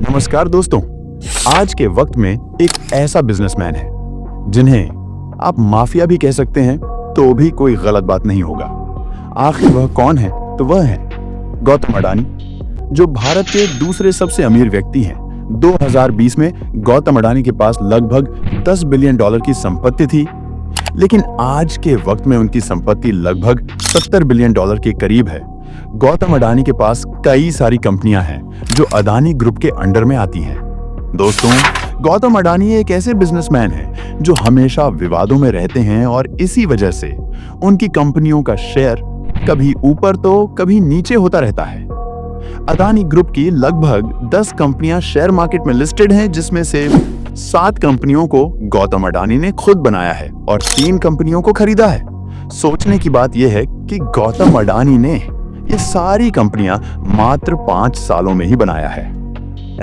नमस्कार दोस्तों। आज के वक्त में एक ऐसा बिजनेसमैन है जिन्हें आप माफिया भी कह सकते हैं तो भी कोई गलत बात नहीं होगा। आखिर वह कौन है? तो वह है गौतम अडानी, जो भारत के दूसरे सबसे अमीर व्यक्ति हैं। 2020 में गौतम अडानी के पास लगभग $10 बिलियन की संपत्ति थी, लेकिन आज के वक्त में उनकी संपत्ति लगभग $70 बिलियन के करीब है। गौतम अडानी के पास कई सारी कंपनियां हैं जो अडानी ग्रुप के अंडर में आती हैं। दोस्तों, गौतम अडानी एक ऐसे बिजनेसमैन हैं जो हमेशा विवादों में रहते हैं और इसी वजह से उनकी कंपनियों का शेयर कभी ऊपर तो कभी नीचे होता रहता है। अडानी ग्रुप की लगभग 10 कंपनियां शेयर मार्केट में लिस्टेड हैं, जिसमें से 7 कंपनियों को गौतम अडानी ने खुद बनाया है और 3 कंपनियों को खरीदा है। सोचने की बात यह है कि गौतम अडानी ने ये सारी कंपनियां मात्र 5 सालों में ही बनाया है।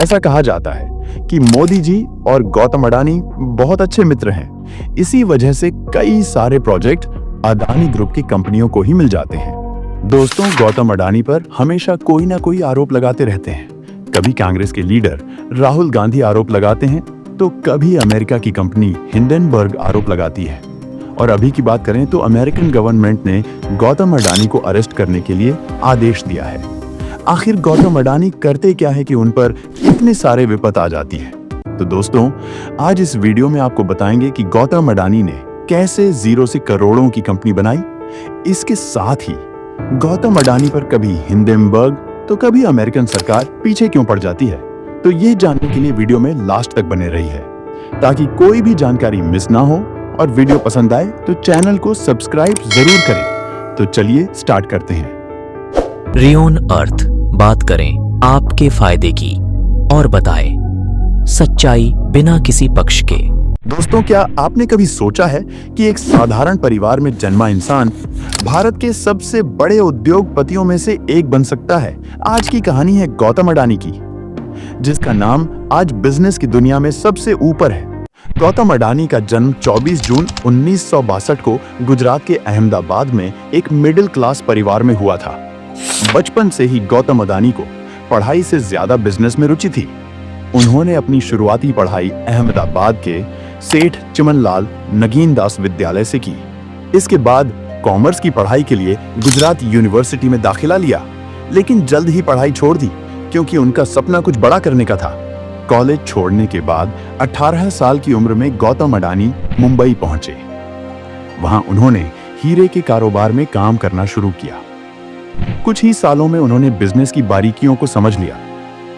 ऐसा कहा जाता है कि मोदी जी और गौतम अडानी बहुत अच्छे मित्र हैं। इसी वजह से कई सारे प्रोजेक्ट अडानी ग्रुप की कंपनियों को ही मिल जाते हैं। दोस्तों, गौतम अडानी पर हमेशा कोई ना कोई आरोप लगाते रहते हैं। कभी कांग्रेस के लीडर राहुल गांधी आरोप लगाते हैं तो कभी अमेरिका की कंपनी हिंडनबर्ग आरोप लगाती है, और अभी की बात करें तो अमेरिकन गवर्नमेंट ने गौतम अडानी को अरेस्ट करने के लिए आदेश दिया है। आखिर गौतम अडानी करते क्या है कि उन पर इतने सारे विपत आ जाती है? तो दोस्तों, आज इस वीडियो में आपको बताएंगे कि गौतम अडानी ने कैसे जीरो से करोड़ों की कंपनी बनाई। इसके साथ ही गौतम अडानी पर कभी हिंडनबर्ग तो कभी अमेरिकन सरकार पीछे क्यों पड़ जाती है। तो ये जानने के लिए वीडियो में लास्ट तक बने रही है, ताकि कोई भी जानकारी मिस ना हो। और वीडियो पसंद आए तो चैनल को सब्सक्राइब जरूर करें। तो चलिए स्टार्ट करते हैं। रियोन अर्थ, बात करें आपके फायदे की और बताएं सच्चाई बिना किसी पक्ष के। दोस्तों, क्या आपने कभी सोचा है कि एक साधारण परिवार में जन्मा इंसान भारत के सबसे बड़े उद्योगपतियों में से एक बन सकता है? आज की कहानी है गौतम अडानी की, जिसका नाम आज बिजनेस की दुनिया में सबसे ऊपर है। गौतम अडानी का जन्म 24 जून 1962 को गुजरात के अहमदाबाद में एक मिडिल क्लास परिवार में हुआ था। बचपन से ही गौतम अडानी को पढ़ाई से ज्यादा बिजनेस में रुचि थी। उन्होंने अपनी शुरुआती पढ़ाई अहमदाबाद के सेठ चिमनलाल नगीनदास विद्यालय से की। इसके बाद कॉमर्स की पढ़ाई के लिए गुजरात यूनिवर्सिटी में दाखिला लिया, लेकिन जल्द ही पढ़ाई छोड़ दी क्योंकि उनका सपना कुछ बड़ा करने का था। कॉलेज छोड़ने के बाद 18 साल की उम्र में गौतम अडानी मुंबई पहुंचे। वहां उन्होंने हीरे के कारोबार में काम करना शुरू किया। कुछ ही सालों में उन्होंने बिजनेस की बारीकियों को समझ लिया,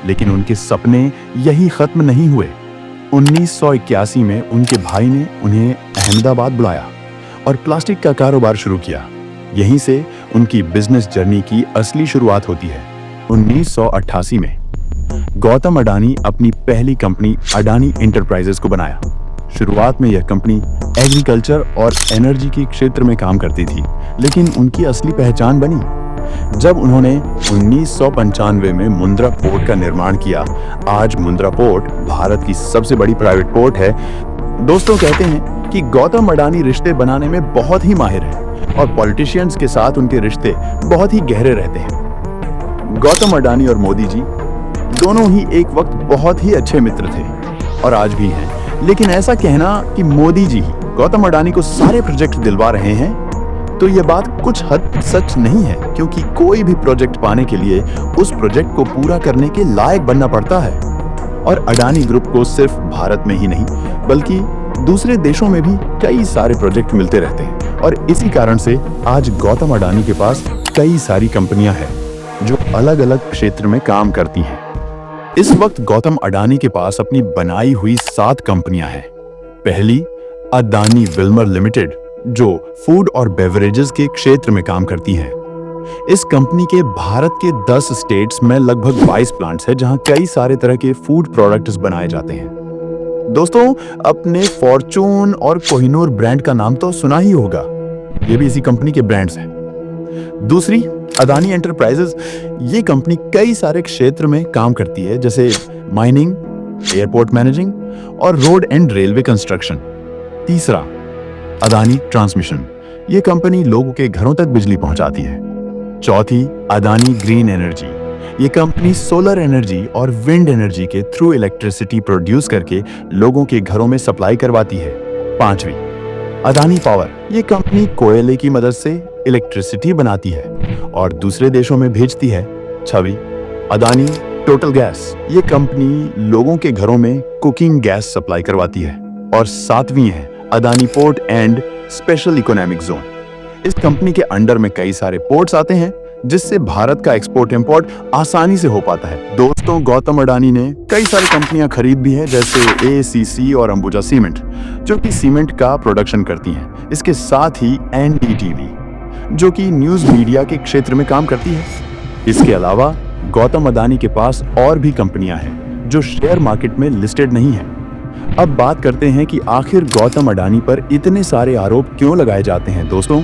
लेकिन उनके सपने यही खत्म नहीं हुए। 1981 में उनके भाई ने उन्हें अहमदाबाद बुलाया और प्लास्टिक का कारोबार शुरू किया। यहीं से उनकी बिजनेस जर्नी की असली शुरुआत होती है। 1988 में गौतम अडानी अपनी पहली कंपनी अडानी एंटरप्राइजेस को बनाया। शुरुआत में यह कंपनी एग्रीकल्चर और एनर्जी के क्षेत्र में काम करती थी, लेकिन उनकी असली पहचान बनी जब उन्होंने 1995 में मुंद्रा पोर्ट का निर्माण किया। आज मुंद्रा पोर्ट भारत की सबसे बड़ी प्राइवेट पोर्ट है। दोस्तों, कहते हैं कि गौतम अडानी रिश्ते बनाने में बहुत ही माहिर है और पॉलिटिशियंस के साथ उनके रिश्ते बहुत ही गहरे रहते हैं। गौतम अडानी और मोदी जी दोनों ही एक वक्त बहुत ही अच्छे मित्र थे और आज भी हैं। लेकिन ऐसा कहना कि मोदी जी ही गौतम अडानी को सारे प्रोजेक्ट दिलवा रहे हैं, तो यह बात कुछ हद सच नहीं है, क्योंकि कोई भी प्रोजेक्ट पाने के लिए उस प्रोजेक्ट को पूरा करने के लायक बनना पड़ता है। और अडानी ग्रुप को सिर्फ भारत में ही नहीं बल्कि दूसरे देशों में भी कई सारे प्रोजेक्ट मिलते रहते हैं, और इसी कारण से आज गौतम अडानी के पास कई सारी कंपनियां हैं जो अलग अलग क्षेत्र में काम करती हैं। इस वक्त गौतम अडानी के पास अपनी बनाई हुई 7 कंपनियां हैं। पहली अडानी विल्मर लिमिटेड, जो फूड और बेवरेजेस के क्षेत्र में काम करती है। इस कंपनी के भारत के 10 स्टेट्स में लगभग 22 प्लांट्स हैं, जहां कई सारे तरह के फूड प्रोडक्ट्स बनाए जाते हैं। दोस्तों, अपने फॉर्चून और कोहिनूर ब्रांड का नाम तो सुना ही होगा, ये भी इसी कंपनी के ब्रांड्स हैं। दूसरी अडानी एंटरप्राइजेस, ये कंपनी कई सारे क्षेत्र में काम करती है, जैसे माइनिंग, एयरपोर्ट मैनेजिंग और रोड एंड रेलवे कंस्ट्रक्शन। तीसरा अडानी ट्रांसमिशन, ये कंपनी लोगों के घरों तक बिजली पहुंचाती है। चौथी अडानी ग्रीन एनर्जी, ये कंपनी सोलर एनर्जी और विंड एनर्जी के थ्रू इलेक्ट्रिसिटी प्रोड्यूस करके लोगों के घरों में सप्लाई करवाती है। 5वीं, अदानी पावर। ये कंपनी कोयले की मदद से इलेक्ट्रिसिटी बनाती है और दूसरे देशों में भेजती है। 6वीं, अदानी टोटल गैस। ये कंपनी लोगों के घरों में कुकिंग गैस सप्लाई करवाती है। और 7वीं है Adani port and special economic zone. इस कंपनी के अंडर में कई सारे पोर्ट्स आते हैं जिससे भारत का एक्सपोर्ट इंपोर्ट आसानी से हो पाता है। दोस्तों, गौतम अडानी ने कई सारी कंपनियां खरीद भी हैं, जैसे ACC और अंबुजा सीमेंट, जो कि सीमेंट का प्रोडक्शन करती हैं। इसके साथ ही NDTV, जो कि न्यूज मीडिया के क्षेत्र में काम करती है। इसके अलावा गौतम अडानी के पास और भी कंपनियां हैं जो शेयर मार्केट में लिस्टेड नहीं है। अब बात करते हैं कि आखिर गौतम अडानी पर इतने सारे आरोप क्यों लगाए जाते हैं। दोस्तों,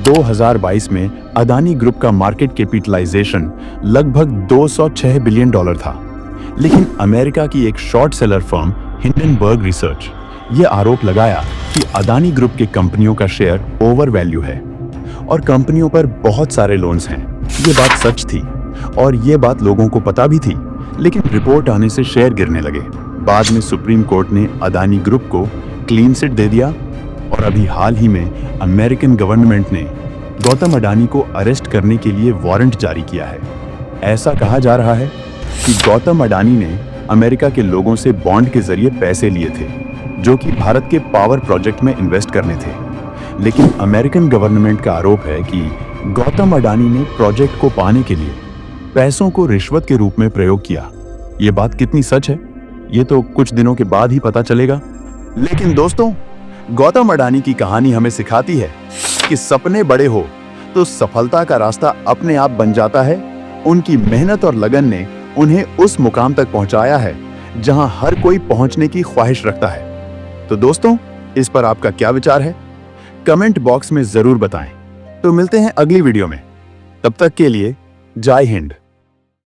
2022 में अदानी ग्रुप का मार्केट कैपिटलाइजेशन लगभग $206 बिलियन था, लेकिन अमेरिका की एक short seller firm Hindenburg research ये आरोप लगाया कि अदानी ग्रुप के कंपनियों का शेयर ओवर वैल्यू है और कंपनियों पर बहुत सारे लोन्स हैं। ये बात सच थी और ये बात लोगों को पता भी थी, लेकिन रिपोर्ट आने से शेयर गिरने लगे। बाद में सुप्रीम कोर्ट ने अदानी ग्रुप को क्लीन चिट दे दिया और अभी हाल ही में अमेरिकन गवर्नमेंट ने गौतम अडानी को अरेस्ट करने के लिए वारंट जारी किया है। ऐसा कहा जा रहा है कि गौतम अडानी ने अमेरिका के लोगों से बॉन्ड के जरिए पैसे लिए थे, जो कि भारत के पावर प्रोजेक्ट में इन्वेस्ट करने थे। लेकिन अमेरिकन गवर्नमेंट का आरोप है कि गौतम अडानी ने प्रोजेक्ट को पाने के लिए पैसों को रिश्वत के रूप में प्रयोग किया। ये बात कितनी सच है, ये तो कुछ दिनों के बाद ही पता चलेगा। लेकिन दोस्तों, गौतम अडानी की कहानी हमें सिखाती है कि सपने बड़े हो तो सफलता का रास्ता अपने आप बन जाता है। उनकी मेहनत और लगन ने उन्हें उस मुकाम तक पहुंचाया है जहां हर कोई पहुंचने की ख्वाहिश रखता है। तो दोस्तों, इस पर आपका क्या विचार है, कमेंट बॉक्स में जरूर बताएं। तो मिलते हैं अगली वीडियो में, तब तक के लिए जय हिंद।